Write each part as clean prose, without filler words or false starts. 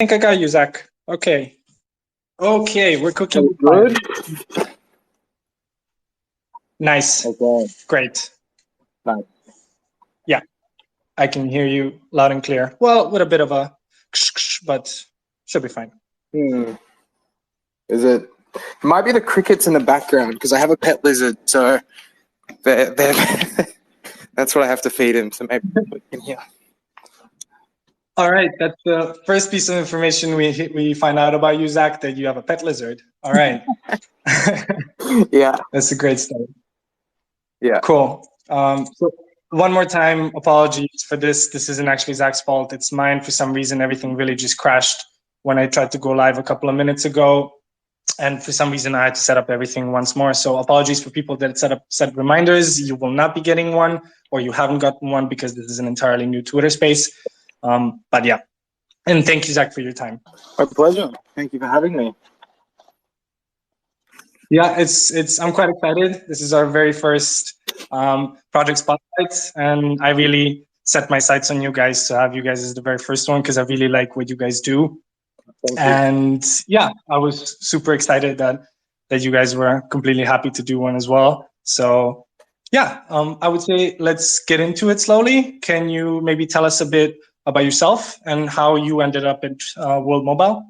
think I got you, Zach. Okay. Okay, we're cooking. Good. Nice. Okay. Great. Nice. Yeah, I can hear you loud and clear. Well, with a bit of a but should be fine. Is it? It might be the crickets in the background because I have a pet lizard, so they're that's what I have to feed him. So maybe we can hear. All right, that's the first piece of information we find out about you, Zach, that you have a pet lizard. All right. Yeah. That's a great start. Yeah. Cool. So one more time, apologies for this. This isn't actually Zach's fault. It's mine. For some reason, everything really just crashed when I tried to go live a couple of minutes ago. And for some reason, I had to set up everything once more. So apologies for people that set reminders. You will not be getting one, or you haven't gotten one because this is an entirely new Twitter space. But yeah, and thank you, Zach, for your time. My pleasure. Thank you for having me. Yeah, I'm quite excited. This is our very first project spotlight, and I really set my sights on you guys to have you guys as the very first one because I really like what you guys do. And yeah, I was super excited that you guys were completely happy to do one as well. So yeah, I would say let's get into it slowly. Can you maybe tell us a bit about yourself and how you ended up at World Mobile?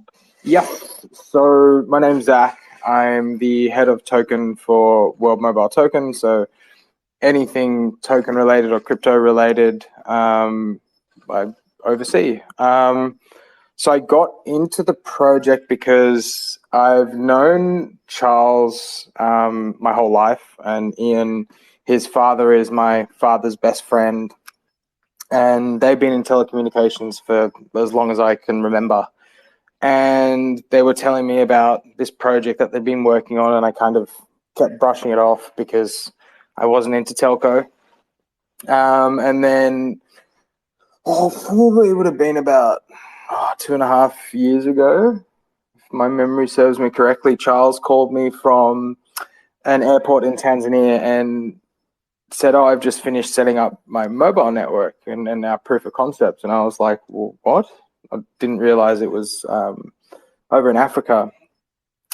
Yeah. So my name's Zach. I'm the head of token for World Mobile Token. So anything token related or crypto related, I oversee. So I got into the project because I've known Charles my whole life, and Ian, his father, is my father's best friend, and they've been in telecommunications for as long as I can remember. And they were telling me about this project that they've been working on, and I kind of kept brushing it off because I wasn't into telco. And then, probably it would have been about 2.5 years ago, if my memory serves me correctly, Charles called me from an airport in Tanzania and said, "Oh, I've just finished setting up my mobile network and our proof of concept." And I was like, "Well, what?" I didn't realize it was over in Africa.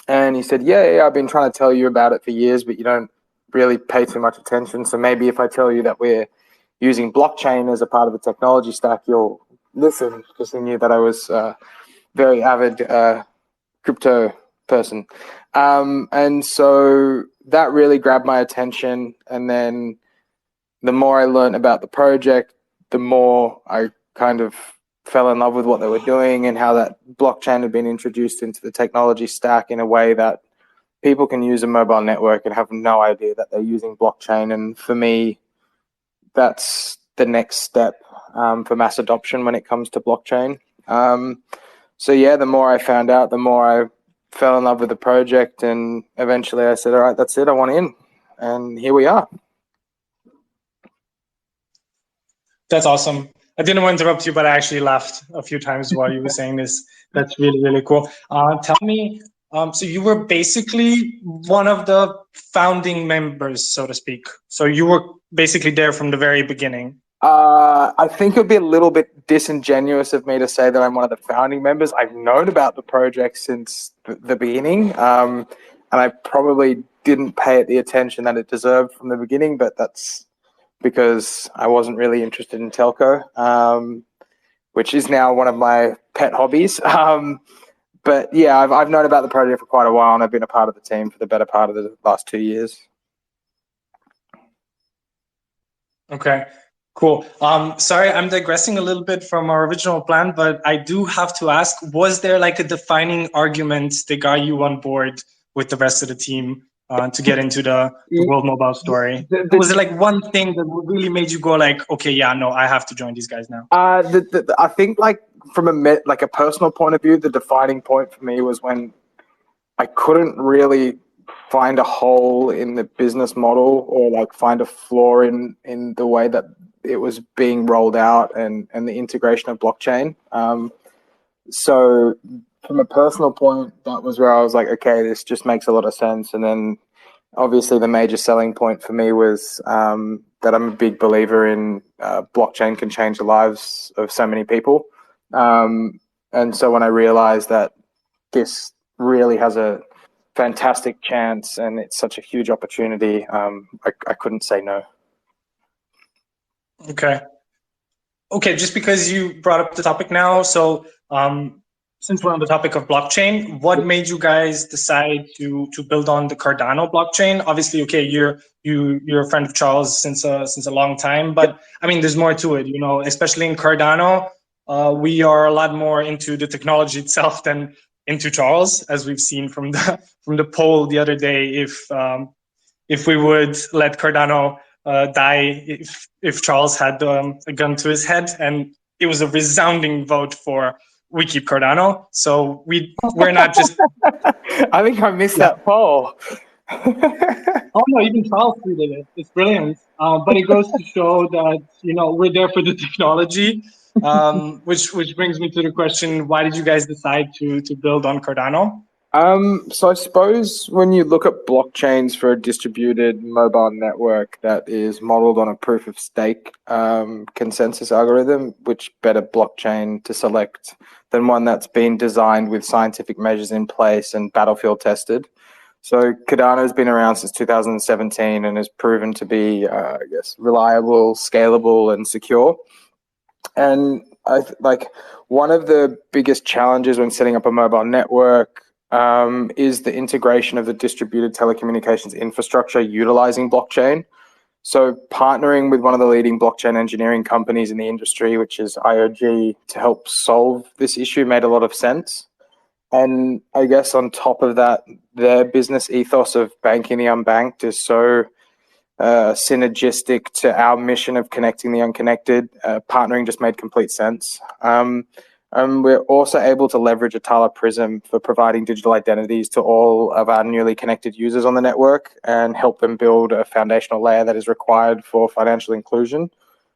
And he said, yeah, I've been trying to tell you about it for years, but you don't really pay too much attention. So maybe if I tell you that we're using blockchain as a part of the technology stack, you'll listen, because he knew that I was a very avid crypto person. And so that really grabbed my attention. And then the more I learned about the project, the more I kind of fell in love with what they were doing and how that blockchain had been introduced into the technology stack in a way that people can use a mobile network and have no idea that they're using blockchain. And for me, that's the next step for mass adoption when it comes to blockchain. So yeah, the more I found out, the more I fell in love with the project, and eventually I said, all right, that's it, I want in. And here we are. That's awesome. I didn't want to interrupt you, but I actually laughed a few times while you were saying this. That's really, really cool. Tell me, so you were basically one of the founding members, so to speak. So you were basically there from the very beginning. I think it would be a little bit disingenuous of me to say that I'm one of the founding members. I've known about the project since the beginning, and I probably didn't pay it the attention that it deserved from the beginning, but that's because I wasn't really interested in telco, which is now one of my pet hobbies. But yeah, I've known about the project for quite a while, and I've been a part of the team for the better part of the last 2 years. Okay, cool. Sorry, I'm digressing a little bit from our original plan, but I do have to ask, was there like a defining argument that got you on board with the rest of the team to get into the World Mobile story? Was it like one thing that really made you go like, okay, yeah, no, I have to join these guys now? I think like from a personal point of view, the defining point for me was when I couldn't really find a hole in the business model, or like find a flaw in the way that it was being rolled out and the integration of blockchain. So from a personal point, that was where I was like, okay, this just makes a lot of sense. And then obviously the major selling point for me was that I'm a big believer in blockchain can change the lives of so many people. And so when I realized that this really has a fantastic chance and it's such a huge opportunity, I couldn't say no. Okay. Okay, just because you brought up the topic now, so since we're on the topic of blockchain, what made you guys decide to build on the Cardano blockchain? Obviously, okay, you're a friend of Charles since a long time, but I mean, there's more to it, you know, especially in Cardano. We are a lot more into the technology itself than into Charles, as we've seen from the poll the other day. If we would let Cardano die if Charles had a gun to his head, and it was a resounding vote for we keep Cardano. So we're not just. I think I missed that poll. Oh no, even Charles tweeted it. It's brilliant, but it goes to show that we're there for the technology. Which brings me to the question: why did you guys decide to build on Cardano? So I suppose when you look at blockchains for a distributed mobile network that is modeled on a proof of stake consensus algorithm, which better blockchain to select than one that's been designed with scientific measures in place and battlefield tested? So Cardano has been around since 2017 and has proven to be, I guess, reliable, scalable, and secure. And one of the biggest challenges when setting up a mobile network is the integration of the distributed telecommunications infrastructure utilizing blockchain. So partnering with one of the leading blockchain engineering companies in the industry, which is IOG, to help solve this issue made a lot of sense. And I guess on top of that, their business ethos of banking the unbanked is so synergistic to our mission of connecting the unconnected. Partnering just made complete sense. We're also able to leverage Atala Prism for providing digital identities to all of our newly connected users on the network and help them build a foundational layer that is required for financial inclusion.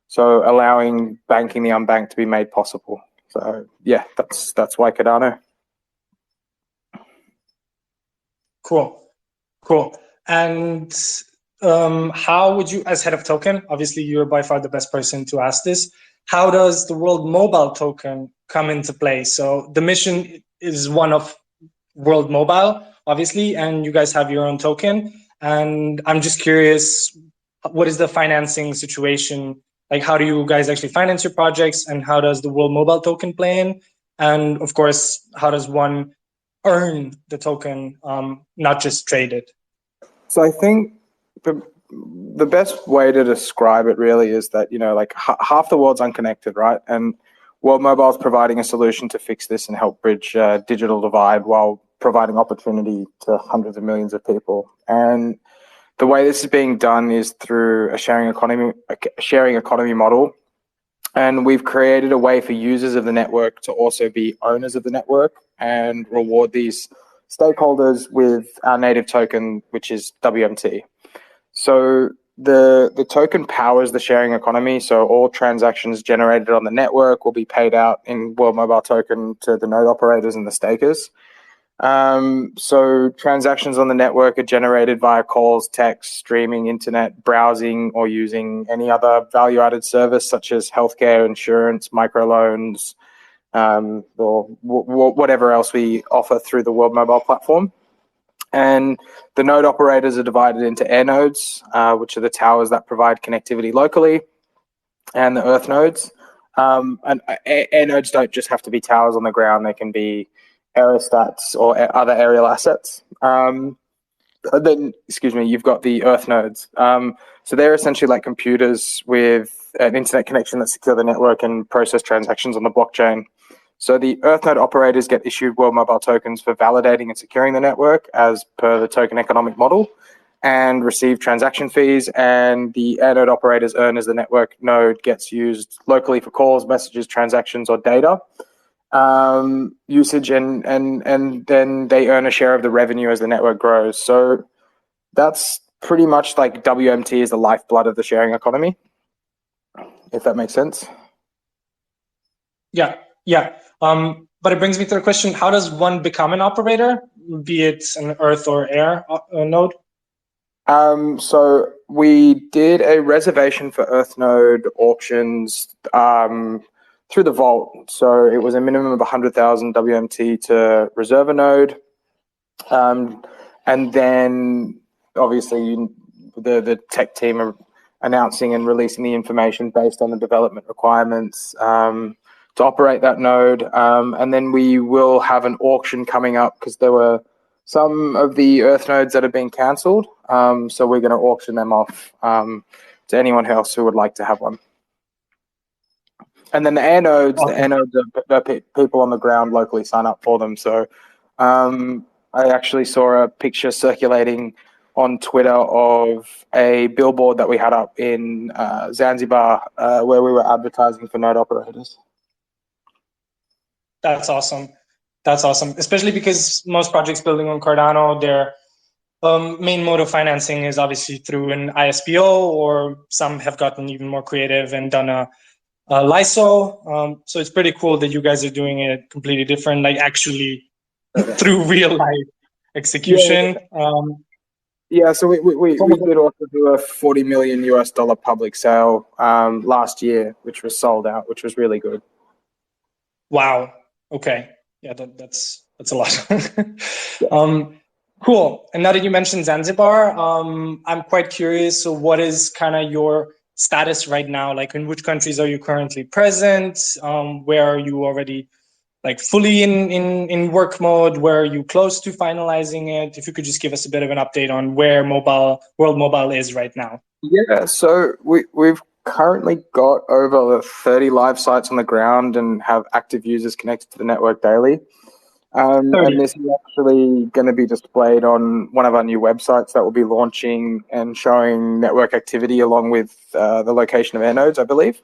So allowing banking the unbanked to be made possible. So yeah, that's why Cardano. Cool. And how would you, as head of token, obviously you're by far the best person to ask this, how does the World Mobile Token come into play? So the mission is one of World Mobile, obviously, and you guys have your own token. And I'm just curious, what is the financing situation? Like, how do you guys actually finance your projects, and how does the World Mobile Token play in? And of course, how does one earn the token, not just trade it? So I think the best way to describe it really is that, half the world's unconnected, right? And World Mobile is providing a solution to fix this and help bridge digital divide while providing opportunity to hundreds of millions of people. And the way this is being done is through a sharing economy model. And we've created a way for users of the network to also be owners of the network and reward these stakeholders with our native token, which is WMT. So the token powers the sharing economy. So all transactions generated on the network will be paid out in World Mobile Token to the node operators and the stakers. So transactions on the network are generated via calls, text, streaming, internet, browsing, or using any other value-added service such as healthcare, insurance, microloans, or whatever else we offer through the World Mobile platform. And the node operators are divided into air nodes, which are the towers that provide connectivity locally, and the earth nodes. And air nodes don't just have to be towers on the ground. They can be aerostats or other aerial assets. Then, you've got the earth nodes. So they're essentially like computers with an internet connection that secure the network and process transactions on the blockchain. So the earth node operators get issued World Mobile tokens for validating and securing the network as per the token economic model and receive transaction fees, and the air node operators earn as the network node gets used locally for calls, messages, transactions, or data usage, and then they earn a share of the revenue as the network grows. So that's pretty much like WMT is the lifeblood of the sharing economy, if that makes sense. Yeah. But it brings me to the question, how does one become an operator, be it an earth or air node? So we did a reservation for earth node auctions through the vault. So it was a minimum of 100,000 WMT to reserve a node. And then obviously the tech team are announcing and releasing the information based on the development requirements to operate that node. And then we will have an auction coming up because there were some of the Earth nodes that have been cancelled. So we're going to auction them off to anyone else who would like to have one. And then the air nodes, are people on the ground locally sign up for them. So I actually saw a picture circulating on Twitter of a billboard that we had up in Zanzibar where we were advertising for node operators. That's awesome. That's awesome, especially because most projects building on Cardano, their main mode of financing is obviously through an ISPO, or some have gotten even more creative and done a LISO. So it's pretty cool that you guys are doing it completely different, like actually through real life execution. Yeah, so we did also do a $40 million US public sale last year, which was sold out, which was really good. Wow. Okay. Yeah, that's a lot. Cool. And now that you mentioned Zanzibar, I'm quite curious. So what is kind of your status right now? Like, in which countries are you currently present? Where are you already like fully in work mode? Where are you close to finalizing it? If you could just give us a bit of an update on where World Mobile is right now. Yeah, so we've currently got over 30 live sites on the ground and have active users connected to the network daily. And this is actually going to be displayed on one of our new websites that will be launching and showing network activity along with the location of air nodes, I believe.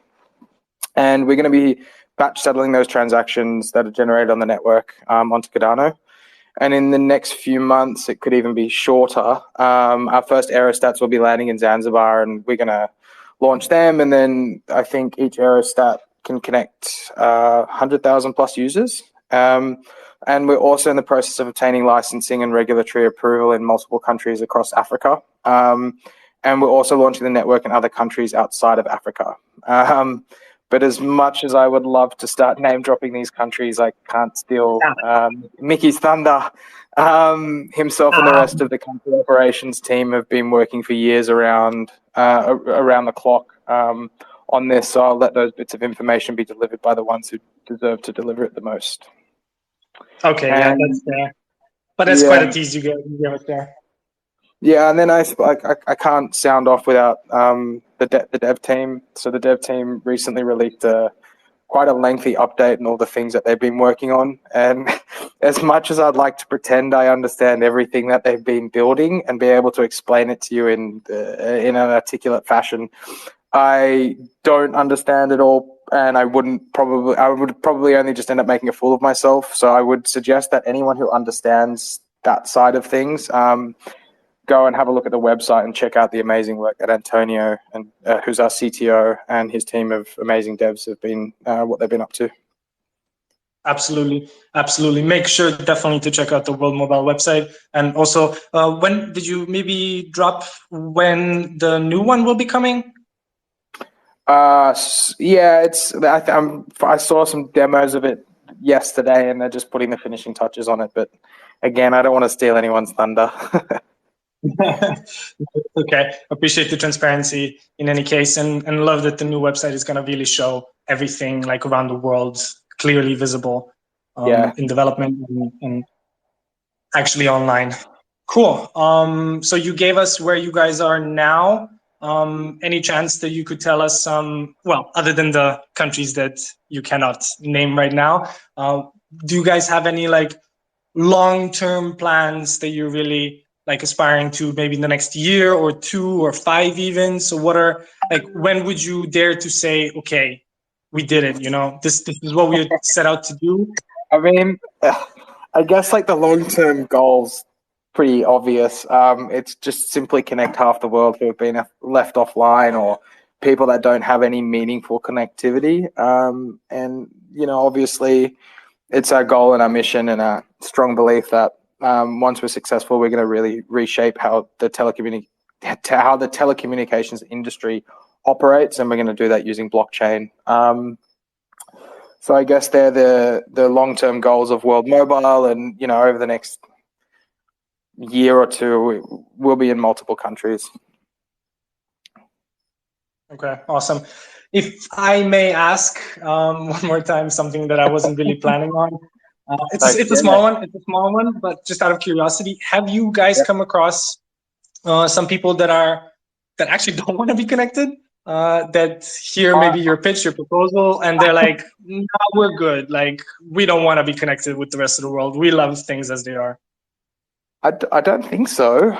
And we're going to be batch settling those transactions that are generated on the network onto Cardano. And in the next few months, it could even be shorter. Our first aerostats will be landing in Zanzibar, and we're going to launch them. And then I think each aerostat can connect 100,000 plus users. And we're also in the process of obtaining licensing and regulatory approval in multiple countries across Africa. And we're also launching the network in other countries outside of Africa. But as much as I would love to start name dropping these countries, I can't steal Mickey's thunder. Himself and the rest of the country operations team have been working for years around the clock on this. So I'll let those bits of information be delivered by the ones who deserve to deliver it the most. Okay, yeah, that's fair. But that's quite a tease you give it there. Yeah, and then I can't sound off without the dev team. So the dev team recently released quite a lengthy update and all the things that they've been working on. And as much as I'd like to pretend I understand everything that they've been building and be able to explain it to you in an articulate fashion, I don't understand it all, and I would probably only just end up making a fool of myself. So I would suggest that anyone who understands that side of things go and have a look at the website and check out the amazing work that Antonio, and who's our CTO, and his team of amazing devs have been what they've been up to. Absolutely. Make sure definitely to check out the World Mobile website. And also, when did you maybe drop when the new one will be coming? Yeah, I saw some demos of it yesterday, and they're just putting the finishing touches on it. But again, I don't want to steal anyone's thunder. Okay, appreciate the transparency in any case, and love that the new website is going to really show everything like around the world clearly visible in development and actually online. Cool. So you gave us where you guys are now. Any chance that you could tell us some, well, other than the countries that you cannot name right now, do you guys have any like long-term plans that you're really like aspiring to maybe in the next year or 2 or 5 even? So what are, like, when would you dare to say, okay, we did it, you know, this is what we set out to do? I mean, I guess like the long-term goals, pretty obvious. It's just simply connect half the world who have been left offline, or people that don't have any meaningful connectivity. And, you know, obviously it's our goal and our mission and our strong belief that once we're successful, we're going to really reshape how the telecommunications industry operates, and we're going to do that using blockchain. So I guess they're the long-term goals of World Mobile, and over the next year or two, we'll be in multiple countries. Okay, awesome. If I may ask one more time, something that I wasn't really planning on. It's a small one. It's a small one, but just out of curiosity, have you guys come across some people that actually don't want to be connected? That hear maybe your pitch, your proposal, and they're like, "No, we're good. Like, we don't want to be connected with the rest of the world. We love things as they are." I don't think so.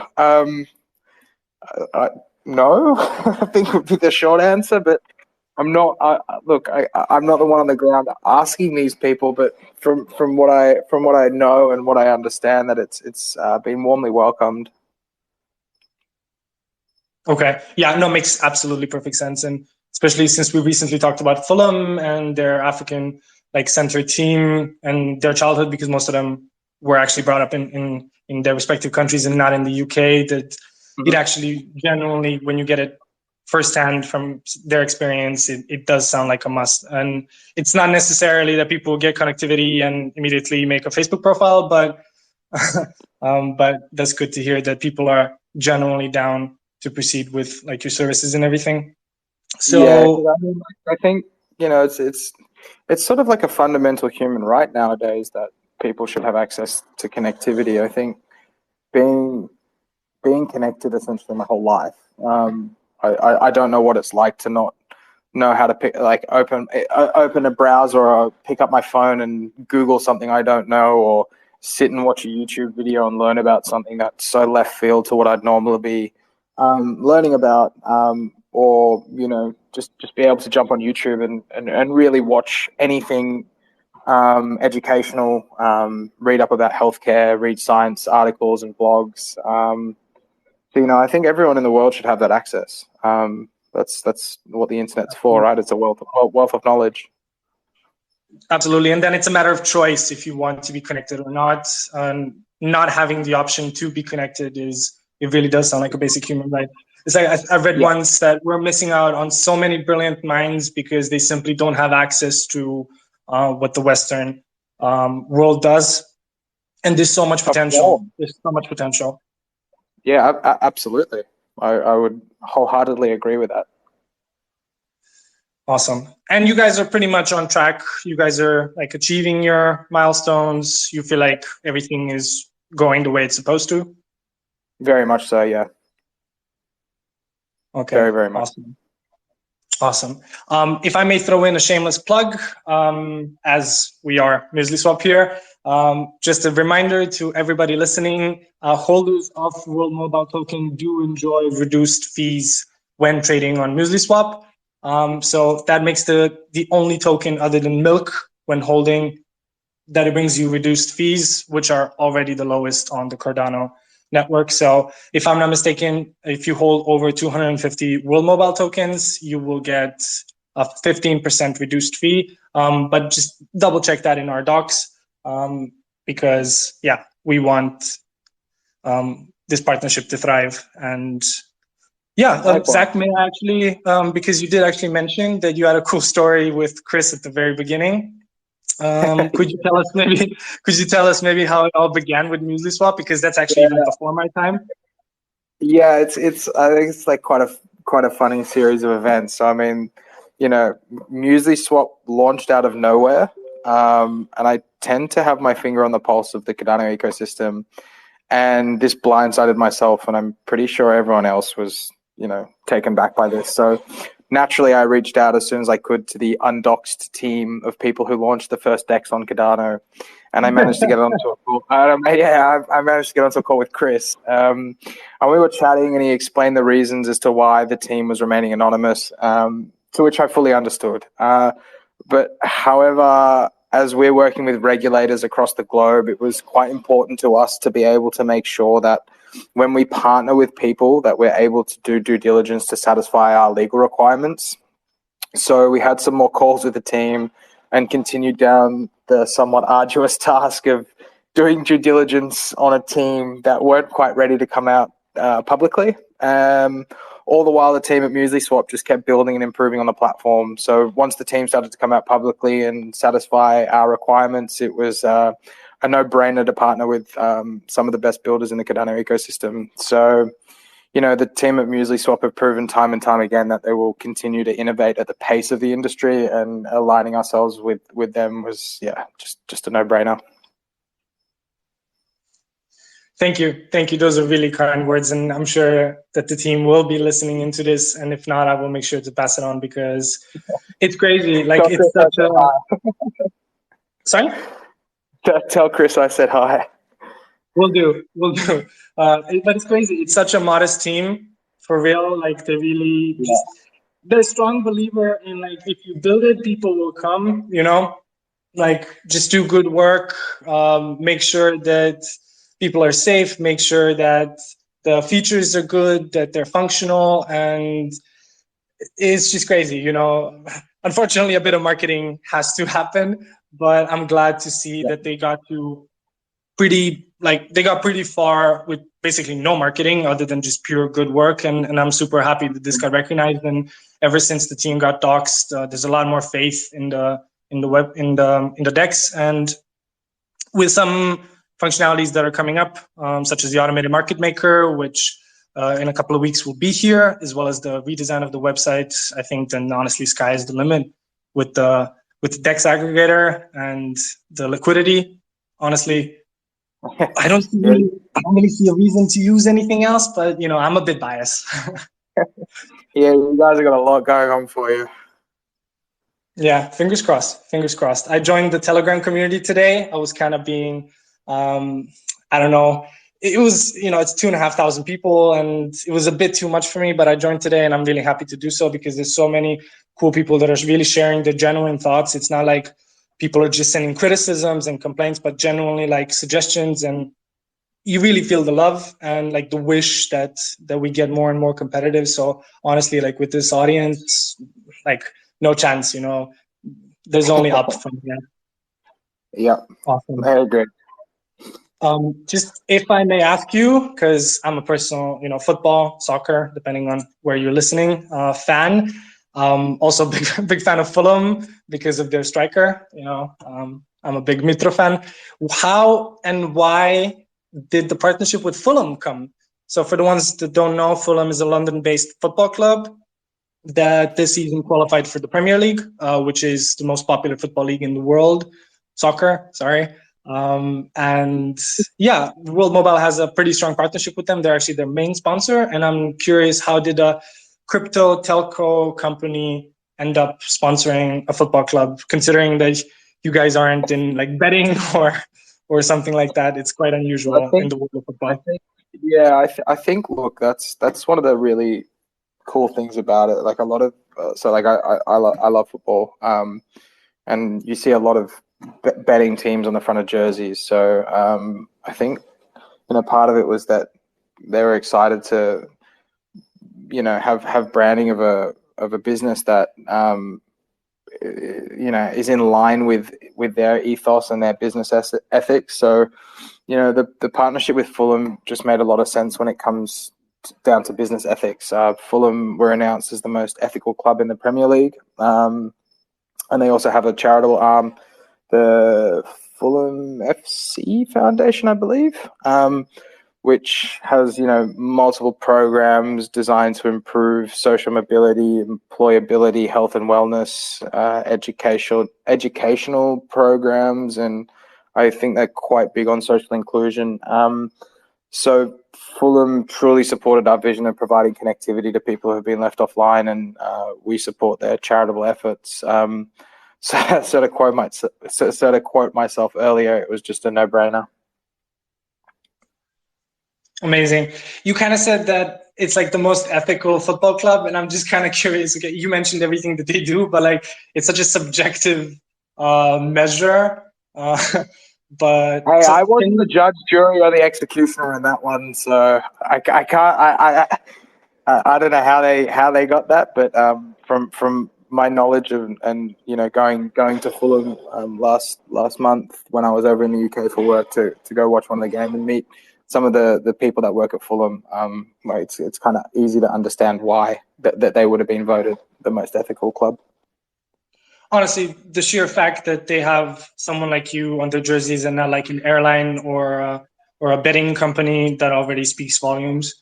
No, I think would be the short answer, but I'm not. I'm not the one on the ground asking these people, but from what I know and what I understand, that it's been warmly welcomed. Okay. Yeah, no, makes absolutely perfect sense. And especially since we recently talked about Fulham and their African center team and their childhood, because most of them were actually brought up in their respective countries and not in the UK, that it actually genuinely, when you get it firsthand from their experience, it does sound like a must. And it's not necessarily that people get connectivity and immediately make a Facebook profile, but that's good to hear that people are genuinely down to proceed with your services and everything. So yeah, I think it's sort of like a fundamental human right nowadays that people should have access to connectivity. I think being connected essentially my whole life. I don't know what it's like to not know how to open a browser or pick up my phone and Google something I don't know, or sit and watch a YouTube video and learn about something that's so left field to what I'd normally be learning about, or just be able to jump on YouTube and really watch anything educational, read up about healthcare, read science articles and blogs. So I think everyone in the world should have that access. That's what the internet's for, right? It's a wealth of knowledge. Absolutely. And then it's a matter of choice if you want to be connected or not. Not having the option to be connected it really does sound like a basic human right. It's like I read once that we're missing out on so many brilliant minds because they simply don't have access to what the Western world does. And there's so much potential. There's so much potential. Yeah, absolutely. I would wholeheartedly agree with that. Awesome. And you guys are pretty much on track. You guys are achieving your milestones. You feel like everything is going the way it's supposed to? Very much so, yeah. Okay. Very, very much. Awesome. If I may throw in a shameless plug, as we are MuesliSwap here, just a reminder to everybody listening, holders of World Mobile Token do enjoy reduced fees when trading on MuesliSwap. So that makes the only token other than Milk when holding that it brings you reduced fees, which are already the lowest on the Cardano network. So if I'm not mistaken, if you hold over 250 World Mobile tokens, you will get a 15% reduced fee. But just double check that in our docs, because we want this partnership to thrive. And Zach, may I actually, because you did actually mention that you had a cool story with Chris at the very beginning. Could you tell us maybe how it all began with MuesliSwap, because that's actually even before my time? Yeah, it's I think it's quite a funny series of events. So I mean, MuesliSwap launched out of nowhere, and I tend to have my finger on the pulse of the Cardano ecosystem, and this blindsided myself, and I'm pretty sure everyone else was taken back by this. So naturally, I reached out as soon as I could to the undoxed team of people who launched the first DEX on Cardano, and I managed to get onto a call. I managed to get onto a call with Chris, and we were chatting, and he explained the reasons as to why the team was remaining anonymous, to which I fully understood. But however, as we're working with regulators across the globe, it was quite important to us to be able to make sure that when we partner with people, that we're able to do due diligence to satisfy our legal requirements. So we had some more calls with the team and continued down the somewhat arduous task of doing due diligence on a team that weren't quite ready to come out publicly. all the while the team at MuesliSwap just kept building and improving on the platform. So once the team started to come out publicly and satisfy our requirements, it was a no-brainer to partner with some of the best builders in the Cardano ecosystem. So, the team at MuesliSwap have proven time and time again that they will continue to innovate at the pace of the industry, and aligning ourselves with them was, just a no-brainer. Thank you. Those are really kind words, and I'm sure that the team will be listening into this. And if not, I will make sure to pass it on, because it's crazy. Like, it's such a... Sorry? Tell Chris I said hi. Will do. But it's crazy. It's such a modest team, for real. Like, they really they're a strong believer in, like, if you build it, people will come, like, just do good work, make sure that people are safe, make sure that the features are good, that they're functional, and it's just crazy, Unfortunately, a bit of marketing has to happen, but I'm glad to see that they got pretty far with basically no marketing other than just pure good work, and I'm super happy that this got recognized. And ever since the team got doxed, there's a lot more faith in the DEX, and with some functionalities that are coming up, such as the automated market maker, which in a couple of weeks will be here, as well as the redesign of the website. I think then honestly sky is the limit with the DEX aggregator and the liquidity. Honestly, I don't really see a reason to use anything else, but I'm a bit biased. Yeah, you guys have got a lot going on for you. Yeah, fingers crossed. I joined the Telegram community today. I was kind of being, I don't know. It was, it's 2,500 people, and it was a bit too much for me, but I joined today, and I'm really happy to do so, because there's so many cool people that are really sharing their genuine thoughts. It's not like people are just sending criticisms and complaints, but genuinely like suggestions, and you really feel the love and like the wish that we get more and more competitive. So honestly, like with this audience, like no chance, there's only up from here. Yeah. Awesome. I agree. Just if I may ask you, because I'm a personal, football, soccer, depending on where you're listening, fan. Also big fan of Fulham because of their striker. I'm a big Mitro fan. How and why did the partnership with Fulham come? So for the ones that don't know, Fulham is a London-based football club that this season qualified for the Premier League, which is the most popular football league in the world. Soccer, sorry. And yeah, World Mobile has a pretty strong partnership with them. They're actually their main sponsor. And I'm curious, how did a crypto telco company end up sponsoring a football club, considering that you guys aren't in like betting or something like that? It's quite unusual in the world of football. I think look, that's one of the really cool things about it. Like a lot of I love football, and you see a lot of betting teams on the front of jerseys. So I think part of it was that they were excited to have branding of a business that is in line with their ethos and their business ethics. So the partnership with Fulham just made a lot of sense when it comes down to business ethics. Fulham were announced as the most ethical club in the Premier League, and they also have a charitable arm, the Fulham FC Foundation, I believe, which has multiple programs designed to improve social mobility, employability, health and wellness, educational programs, and I think they're quite big on social inclusion. So Fulham truly supported our vision of providing connectivity to people who have been left offline, and we support their charitable efforts. So to quote myself earlier, it was just a no-brainer. Amazing. You kind of said that it's like the most ethical football club, and I'm just kind of curious. Okay, you mentioned everything that they do, but like it's such a subjective measure. But hey, I wasn't the judge, jury, or the executioner in that one, so I can't. I don't know how they got that, but from my knowledge of, and going to Fulham last month when I was over in the UK for work to go watch one of the games and meet some of the people that work at Fulham. It's kind of easy to understand why that they would have been voted the most ethical club. Honestly, the sheer fact that they have someone like you on their jerseys and not like an airline or a betting company that already speaks volumes.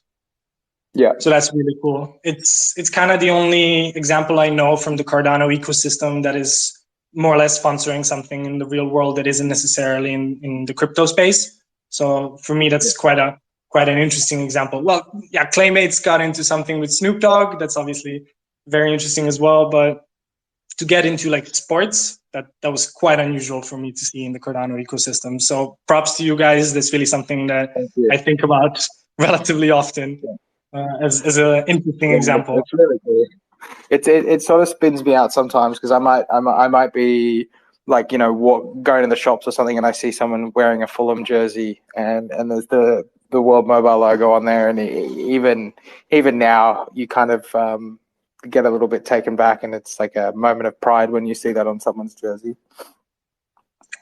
Yeah. So that's really cool. It's kind of the only example I know from the Cardano ecosystem that is more or less sponsoring something in the real world that isn't necessarily in the crypto space. So for me, that's quite an interesting example. Well, yeah, Claymates got into something with Snoop Dogg. That's obviously very interesting as well. But to get into like sports, that was quite unusual for me to see in the Cardano ecosystem. So props to you guys. That's really something that I think about relatively often. As an interesting example. It's really cool. It sort of spins me out sometimes because I might be like going to the shops or something and I see someone wearing a Fulham jersey and there's the World Mobile logo on there, and even now you kind of get a little bit taken back, and it's like a moment of pride when you see that on someone's jersey.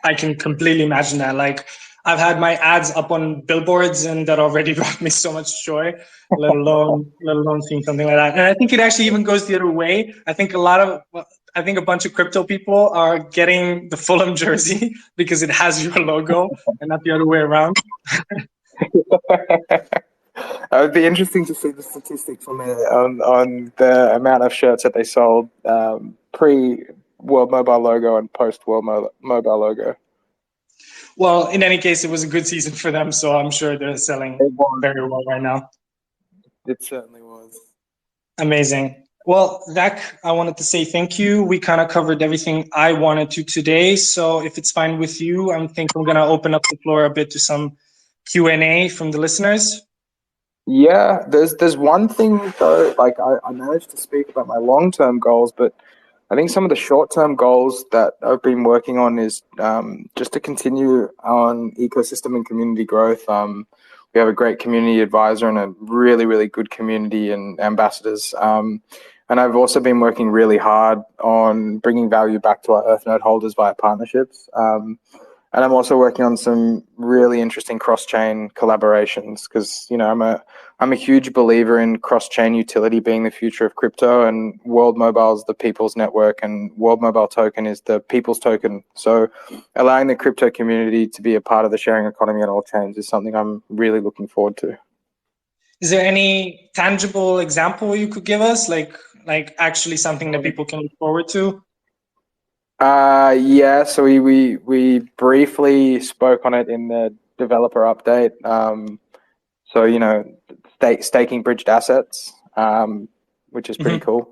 I can completely imagine that. Like, I've had my ads up on billboards, and that already brought me so much joy. Let alone seeing something like that. And I think it actually even goes the other way. I think a bunch of crypto people are getting the Fulham jersey because it has your logo, and not the other way around. It would be interesting to see the statistics on the amount of shirts that they sold pre World Mobile logo and post World Mobile logo. Well, in any case, it was a good season for them, so I'm sure they're selling very well right now. It certainly was. Amazing. Well, Zach, I wanted to say thank you. We kind of covered everything I wanted to today. So if it's fine with you, I think I'm going to open up the floor a bit to some Q&A from the listeners. Yeah, there's one thing though, like I managed to speak about my long-term goals, but I think some of the short-term goals that I've been working on is just to continue on ecosystem and community growth. We have a great community advisor and a really, really good community and ambassadors. And I've also been working really hard on bringing value back to our EarthNode holders via partnerships. And I'm also working on some really interesting cross-chain collaborations because, I'm a huge believer in cross-chain utility being the future of crypto, and World Mobile is the people's network and World Mobile token is the people's token. So allowing the crypto community to be a part of the sharing economy on all chains is something I'm really looking forward to. Is there any tangible example you could give us, like actually something that people can look forward to? Yeah, so we briefly spoke on it in the developer update. So, staking bridged assets, which is pretty cool.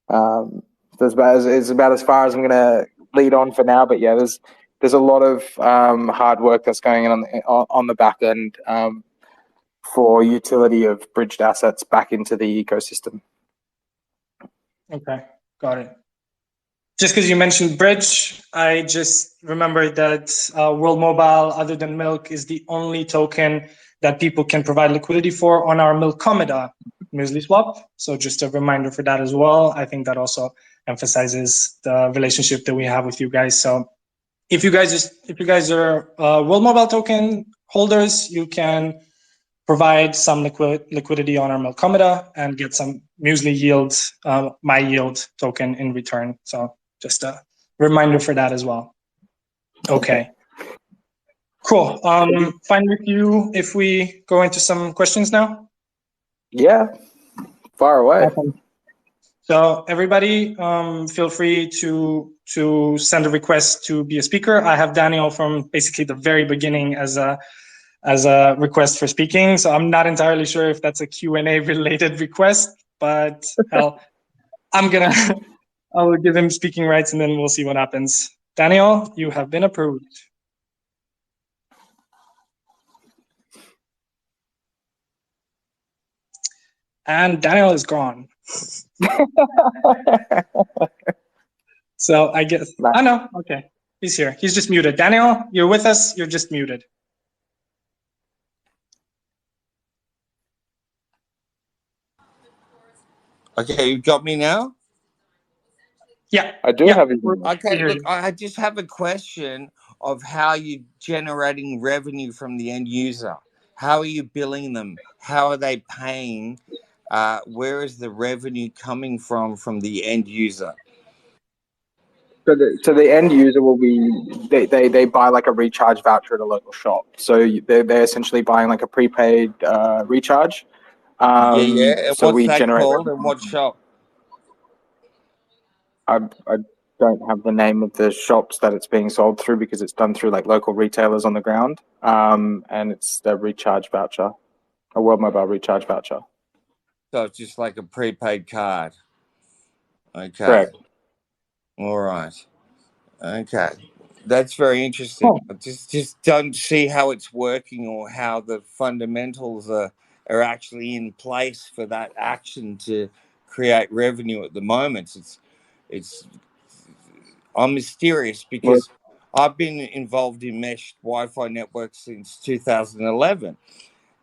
So it's about as far as I'm going to lead on for now. But yeah, there's a lot of hard work that's going on the back end for utility of bridged assets back into the ecosystem. Okay, got it. Just because you mentioned bridge, I just remembered that World Mobile, other than Milk, is the only token that people can provide liquidity for on our Milkomeda MuesliSwap. So just a reminder for that as well. I think that also emphasizes the relationship that we have with you guys. So if you guys are World Mobile token holders, you can provide some liquidity on our Milkomeda and get some Muesli yield, my yield token in return. So just a reminder for that as well. Okay. Cool. Fine with you if we go into some questions now? Yeah, far away. Awesome. So everybody, feel free to send a request to be a speaker. I have Daniel from basically the very beginning as a request for speaking. So I'm not entirely sure if that's a Q&A related request, but hell, I will give him speaking rights and then we'll see what happens. Daniel, you have been approved. And Daniel is gone. So I guess, I know, okay. He's here. He's just muted. Daniel, you're with us. You're just muted. Okay, you got me now? Yeah, I do yeah. have his we're- email. Okay, we're look, here. I just have a question of how you're generating revenue from the end user. How are you billing them? How are they paying? Where is the revenue coming from the end user? So the end user will be they buy like a recharge voucher at a local shop. So they're essentially buying like a prepaid recharge. Yeah. And So what's we that generate. called? And what shop? I don't have the name of the shops that it's being sold through because it's done through like local retailers on the ground. And it's the recharge voucher, a World Mobile recharge voucher. So it's just like a prepaid card. Okay. Correct. All right. Okay. That's very interesting. Oh, I just don't see how it's working or how the fundamentals are actually in place for that action to create revenue at the moment. It's I'm mysterious Well, because I've been involved in meshed Wi-Fi networks since 2011,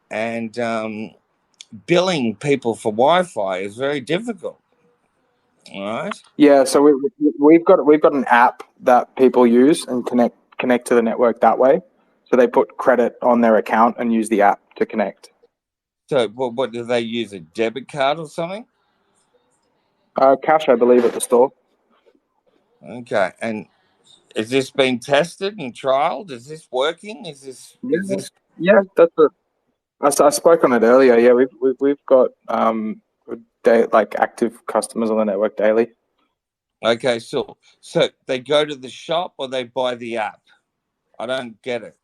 and billing people for Wi-Fi is very difficult. All right. yeah, so we've got an app that people use and connect to the network that way. So they put credit on their account and use the app to connect. So what do they use? A debit card or something? Cash, I believe, at the store. Okay. And is this being tested and trialed? Is this working? Is Yeah, this yeah, that's it. I spoke on it earlier. Yeah, we've got like active customers on the network daily. okay? So they go to the shop or they buy the app? I don't get it.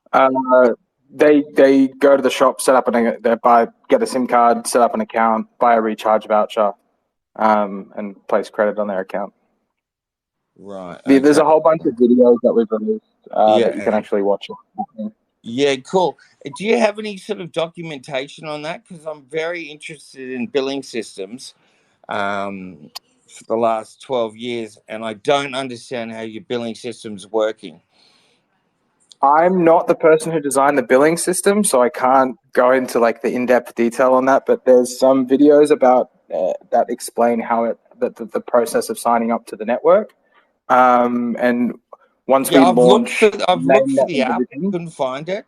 They go to the shop, set up get a SIM card, set up an account, buy a recharge voucher, and place credit on their account. Right. There's Okay. a whole bunch of videos that we've released that you can Yeah. actually watch. Yeah. Cool. Do you have any sort of documentation on that? Because I'm very interested in billing systems. For the last 12 years, and I don't understand how your billing system's working. I'm not the person who designed the billing system, so I can't go into like the in-depth detail on that. But there's some videos about that explain how the process of signing up to the network. And once we Yeah, I've looked for launch I've looked name for that the and app, everything. couldn't find it.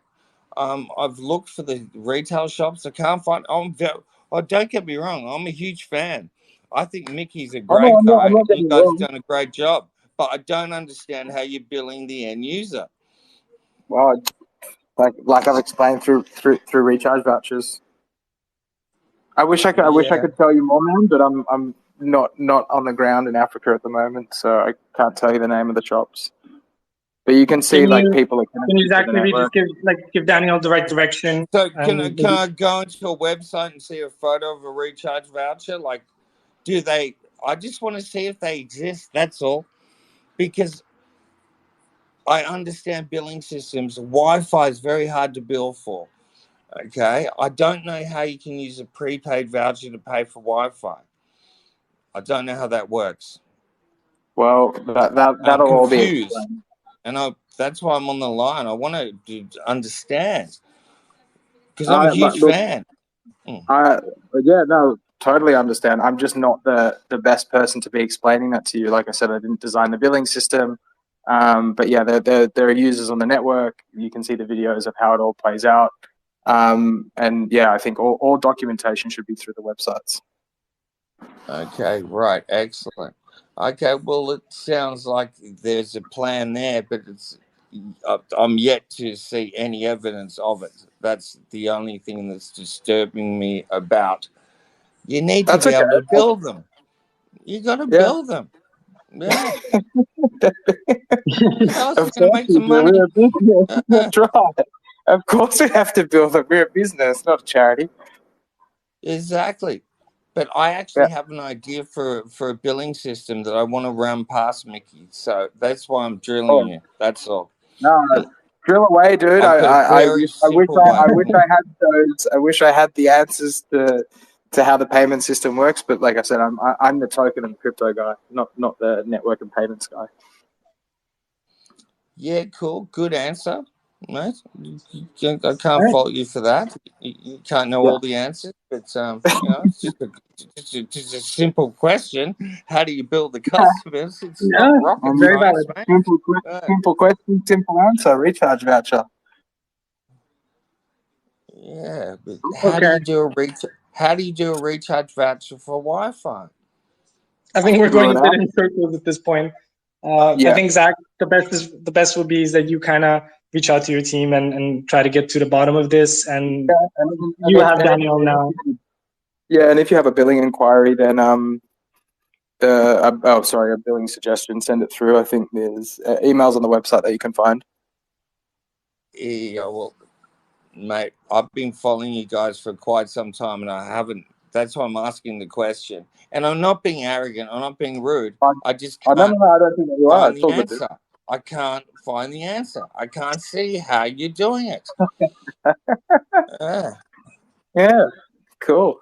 I've looked for the retail shops, I can't find. Oh, don't get me wrong, I'm a huge fan. I think Mickey's a Oh no, great I'm guy, not and you getting guys have wrong. done a great job. But I don't understand how you're billing the end user. Well, like I've explained through recharge vouchers. I wish I Yeah. could tell you more, man, but I'm not on the ground in Africa at the moment, so I can't tell you the name of the shops. But you can see Can like you people are can you connected to Zach the maybe just network. give Daniel the right direction So can and can maybe, I go into a website and see a photo of a recharge voucher? Like, do they? I just want to see if they exist. That's all. Because I understand billing systems. Wi-Fi is very hard to bill for. Okay, I don't know how you can use a prepaid voucher to pay for Wi-Fi. I don't know how that works. Well, I'm that'll all be confused, explained. and that's why I'm on the line. I want to understand because I'm a But huge look, fan. Mm. I yeah, no, totally understand. I'm just not the best person to be explaining that to you. Like I said, I didn't design the billing system. But yeah, there are users on the network. You can see the videos of how it all plays out. And yeah, I think all documentation should be through the websites. Okay, right, excellent. Okay, well, it sounds like there's a plan there, but I'm yet to see any evidence of it. That's the only thing that's disturbing me about. You need to That's be okay. able to build them. You got to Yeah. build them. Yeah. How else are Of you going to course make we some do. money? We're a business. Uh-uh. That's right. Of course we have to build it. We're a business, not a charity. Exactly. But I Yeah. actually have an idea for a billing system that I want to run past Mickey. So that's why I'm drilling Oh, you. That's all. no, drill away, dude. I've got a very simple I one. wish I had those. I wish I had the answers to how the payment system works. But like I said, I'm the token and crypto guy, not the network and payments guy. Yeah, cool. Good answer. Mate, I can't fault you for that. You can't know all the answers, but it's just a simple question. How do you build the customers? It's not rocket very science, valid. mate. Simple question, simple answer. Recharge voucher. Yeah, but how do you do a recharge voucher for Wi-Fi? I think we're going a bit in circles at this point. I think Zach, the best would be is that you kind of reach out to your team and try to get to the bottom of this. And you have Daniel now. Yeah, and if you have a billing inquiry, then a billing suggestion, send it through. I think there's emails on the website that you can find. Yeah, well, mate, I've been following you guys for quite some time, and I haven't. That's why I'm asking the question. And I'm not being arrogant. I'm not being rude. I just can't I don't think that you are. find the answer. I can't find the answer. I can't see how you're doing it. Yeah, cool.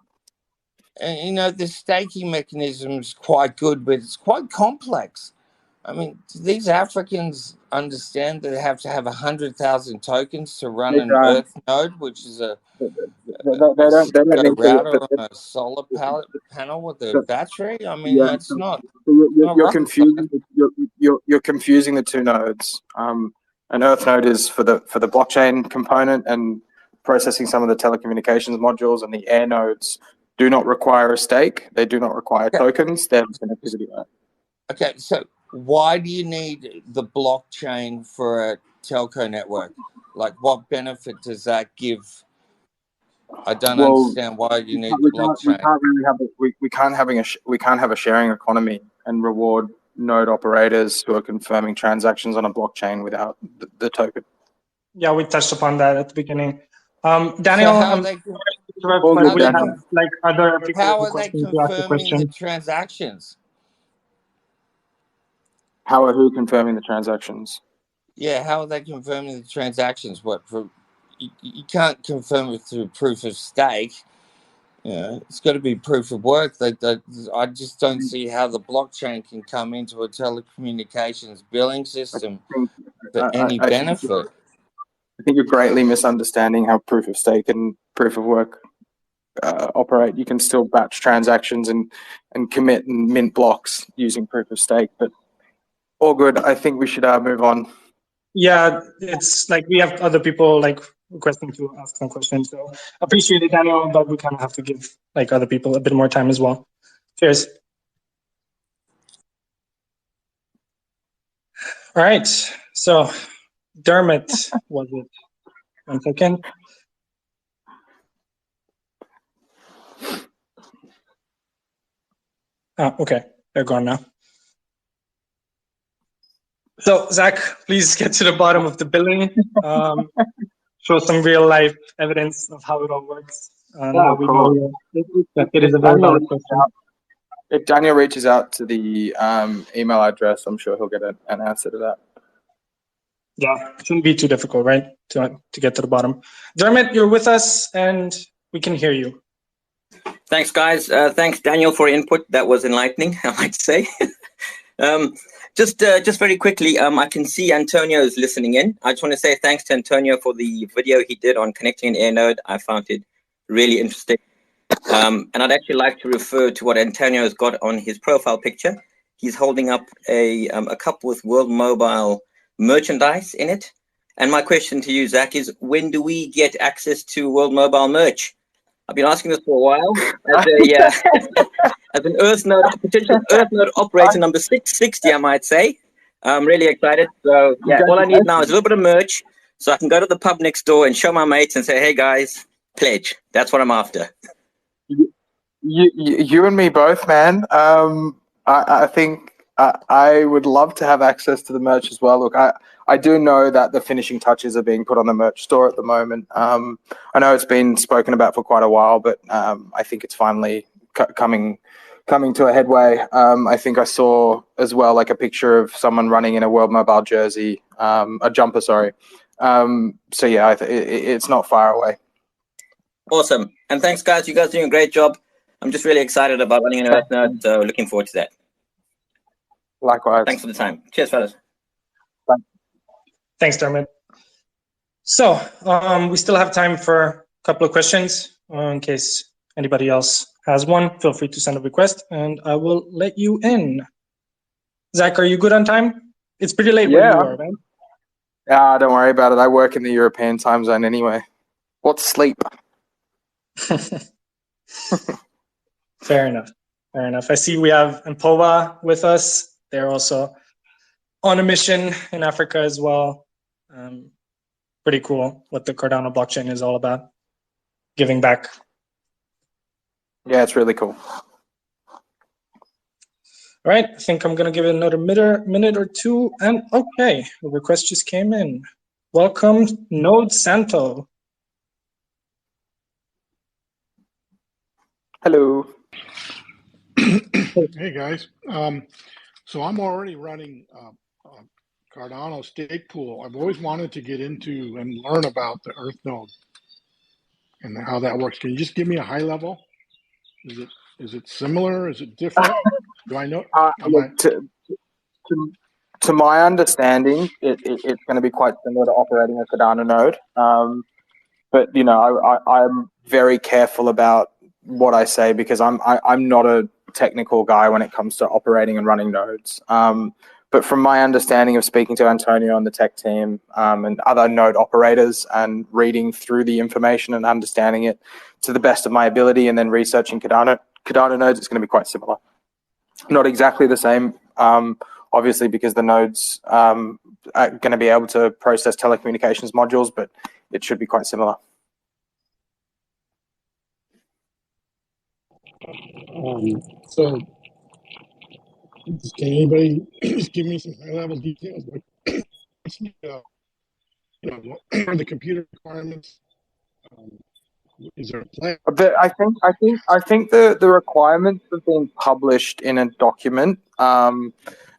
And the staking mechanism is quite good, but it's quite complex. I mean, these Africans understand that they have to have 100,000 tokens to run an Earth node, which is a router on a solar panel with a battery. I mean, it's not. You're confusing. You're confusing the two nodes. An Earth node is for the blockchain component and processing some of the telecommunications modules, and the air nodes do not require a stake. They do not require tokens. They're connectivity layer. Okay, so why do you need the blockchain for a telco network? Like, what benefit does that give? I don't understand why you need the blockchain. We can't have a sharing economy and reward node operators who are confirming transactions on a blockchain without the token. Yeah, we touched upon that at the beginning. Daniel, how are they confirming the transactions? How are who confirming the transactions? Yeah, how are they confirming the transactions? You can't confirm it through proof of stake. It's got to be proof of work. I just don't see how the blockchain can come into a telecommunications billing system for any benefit. I think you're greatly misunderstanding how proof of stake and proof of work operate. You can still batch transactions and commit and mint blocks using proof of stake, but all good. I think we should move on. Yeah, it's like we have other people like requesting to ask some questions. So appreciate it, Daniel, but we kind of have to give like other people a bit more time as well. Cheers. All right. So Dermot, was it? 1 second. Okay. They're gone now. So Zach, please get to the bottom of the billing. Show some real life evidence of how it all works. Now we know that it is a very valid question. If Daniel reaches out to the email address, I'm sure he'll get an answer to that. Yeah, it shouldn't be too difficult, right? To get to the bottom. Dermot, you're with us and we can hear you. Thanks, guys. Thanks, Daniel, for input. That was enlightening, I might say. Just very quickly, I can see Antonio is listening in. I just want to say thanks to Antonio for the video he did on connecting an AirNode. I found it really interesting. And I'd actually like to refer to what Antonio has got on his profile picture. He's holding up a cup with World Mobile merchandise in it. And my question to you, Zach, is when do we get access to World Mobile merch? I've been asking this for a while. As an potential Earth node operator number 660, I might say. I'm really excited. So yeah, all I need now is a little bit of merch so I can go to the pub next door and show my mates and say, hey guys, pledge. That's what I'm after. You and me both, man. I think I would love to have access to the merch as well. Look, I do know that the finishing touches are being put on the merch store at the moment. I know it's been spoken about for quite a while, but I think it's finally coming to a headway. I think I saw as well like a picture of someone running in a World Mobile jersey, a jumper, sorry. So yeah, it's not far away. Awesome. And thanks, guys. You guys are doing a great job. I'm just really excited about running an Earth node, so looking forward to that. Likewise. Thanks for the time. Cheers, fellas. Thanks, Dermot. So we still have time for a couple of questions in case anybody else has one. Feel free to send a request and I will let you in. Zach, are you good on time? It's pretty late where you are, right? Don't worry about it. I work in the European time zone anyway. What's sleep? Fair enough. Fair enough. I see we have Mpova with us. They're also on a mission in Africa as well. Pretty cool what the Cardano blockchain is all about. Giving back. Yeah, it's really cool. All right, I think I'm going to give it another minute or two. And okay, the request just came in. Welcome, Node Santo. Hello. Hey guys, so I'm already running Cardano stake pool. I've always wanted to get into and learn about the Earth node and how that works. Can you just give me a high level? Is it similar? Is it different? Do I know? To my understanding, it's going to be quite similar to operating a Cardano node. But you know, I'm very careful about what I say because I'm not a technical guy when it comes to operating and running nodes. But from my understanding of speaking to Antonio on the tech team and other node operators and reading through the information and understanding it to the best of my ability and then researching Cardano nodes, it's going to be quite similar. Not exactly the same, obviously, because the nodes are going to be able to process telecommunications modules, but it should be quite similar. So, can anybody just give me some high-level details? Like, what are the computer requirements? Is there a plan? I think the requirements have been published in a document. And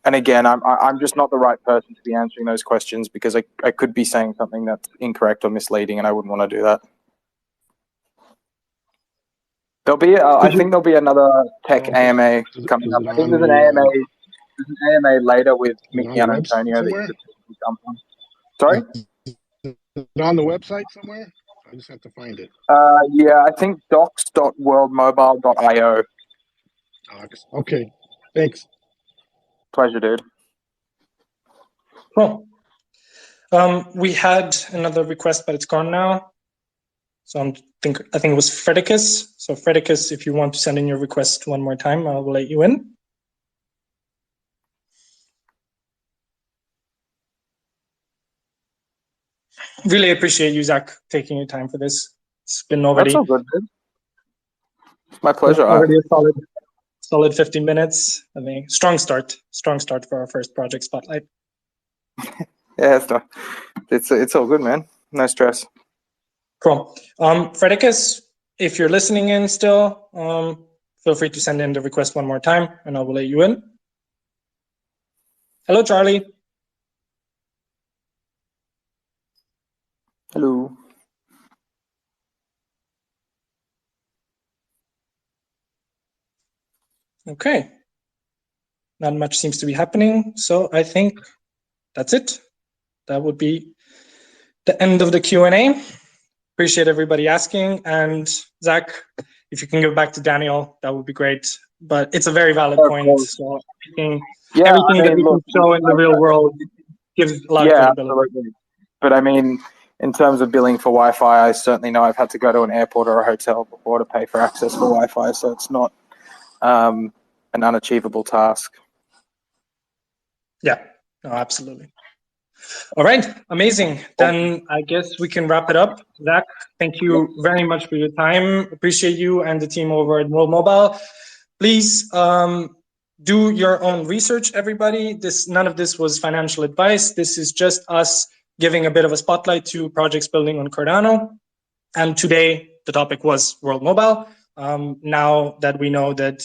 again, I'm just not the right person to be answering those questions because I could be saying something that's incorrect or misleading, and I wouldn't want to do that. I think there'll be another tech AMA coming up. I think there's an AMA later with Mickey and Antonio that you could jump on. Sorry? Is it on the website somewhere? I just have to find it. Yeah, I think docs.worldmobile.io. Okay, thanks. Pleasure, dude. Cool. We had another request, but it's gone now. So I think it was Fredicus. So Fredicus, if you want to send in your request one more time, I will let you in. Really appreciate you, Zach, taking your time for this. It's been already. That's all good, dude. It's my pleasure. Already a solid 15 minutes. I think strong start for our first project spotlight. Yeah, it's all good, man. No stress. Cool. Fredicus, if you're listening in still, feel free to send in the request one more time, and I will let you in. Hello, Charlie. Hello. Okay. Not much seems to be happening, so I think that's it. That would be the end of the Q&A. Appreciate everybody asking, and Zach, if you can give back to Daniel, that would be great. But it's a very valid point. So everything that we can show in the real world gives a lot of credibility. Absolutely. But I mean, in terms of billing for Wi-Fi, I certainly know I've had to go to an airport or a hotel before to pay for access for Wi-Fi, so it's not an unachievable task. Yeah, no, absolutely. All right, amazing. Then I guess we can wrap it up. Zach, thank you very much for your time. Appreciate you and the team over at World Mobile. Please do your own research, everybody. None of this was financial advice. This is just us giving a bit of a spotlight to projects building on Cardano. And today, the topic was World Mobile. Now that we know that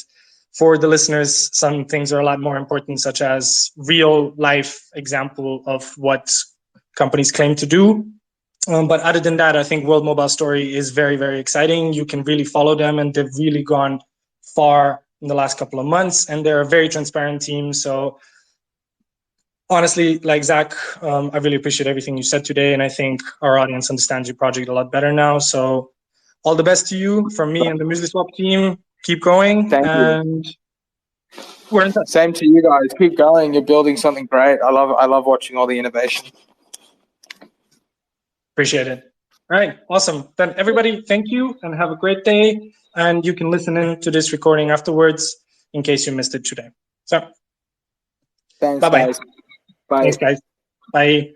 for the listeners, some things are a lot more important, such as real life example of what companies claim to do. But other than that, I think World Mobile story is very, very exciting. You can really follow them, and they've really gone far in the last couple of months, and they're a very transparent team. So honestly, like Zach, I really appreciate everything you said today, and I think our audience understands your project a lot better now. So all the best to you from me and the MuesliSwap team. Keep going, Thank you. and we're in touch. Same to you guys. Keep going. You're building something great. I love watching all the innovation. Appreciate it. All right, awesome. Then everybody, thank you and have a great day. And you can listen in to this recording afterwards in case you missed it today. So Thanks, bye-bye. guys. Bye. Thanks, guys. Bye.